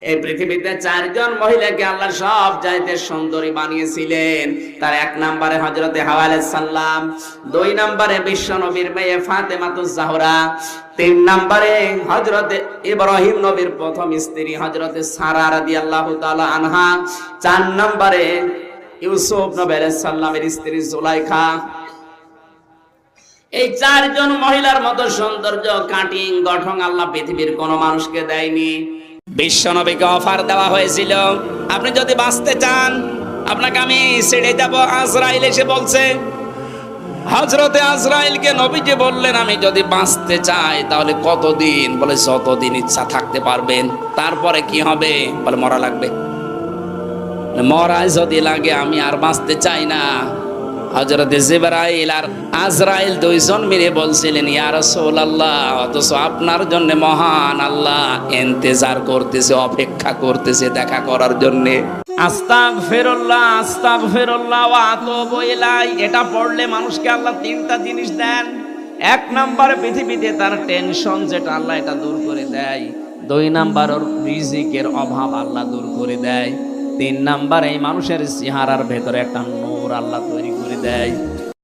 এই পৃথিবীতে চারজন মহিলাকে আল্লাহ সব চাইতে সুন্দরী বানিয়েছিলেন। তার এক নম্বরে হযরতে হাওয়া আলাইহিস সালাম, দুই নম্বরে বিশ্ব নবীর মেয়ে ফাতেমাতুজ জাহরা, তিন নম্বরে হযরতে ইব্রাহিম নবীর প্রথম স্ত্রী হযরতে সারা রাদিয়াল্লাহু তাআলা আনহা, চার নম্বরে ইউসুফ নবী আলাইহিস সালামের স্ত্রী জুলাইখা। এই চারজন মহিলার মতো সৌন্দর্য, কাটিং, গঠন আল্লাহ পৃথিবীর কোন মানুষকে দেয়নি। বিশ্ব নবীকে অফার দেওয়া হয়েছিল, আপনি যদি বাঁচতে চান আপনাকে আমি ছেড়ে যাব। আজরাইল এসে বলছে, হযরতে আজরাইলকে নবীজি বললেন, আমি যদি বাঁচতে চাই তাহলে কতদিন? বলে যতদিন ইচ্ছা থাকতে পারবেন। তারপরে কি হবে? বলে মরা লাগবে। মরা যদি লাগে আমি আর বাঁচতে চাই না। হযরতে জিবরাইল আর আজরাইল দুইজন মিলে বলছিলেন, ইয়া রাসূলুল্লাহ, অথচ আপনার জন্য মহান আল্লাহ ইন্তজার করতেছে, অপেক্ষা করতেছে দেখা করার জন্য। আস্তাগফিরুল্লাহ আস্তাগফিরুল্লাহ ওয়া আতুবু ইলাই, এটা পড়লে মানুষকে আল্লাহ তিনটা জিনিস দেন। এক নম্বরে পৃথিবীতে তার টেনশন যেটা আল্লাহ এটা দূর করে দেয়। দুই নাম্বার ওর রিজিকের অভাব আল্লাহ দূর করে দেয়। তিন নাম্বার এই মানুষের চেহারার ভেতরে একটা নূর আল্লাহ তৈরি করে দেয়।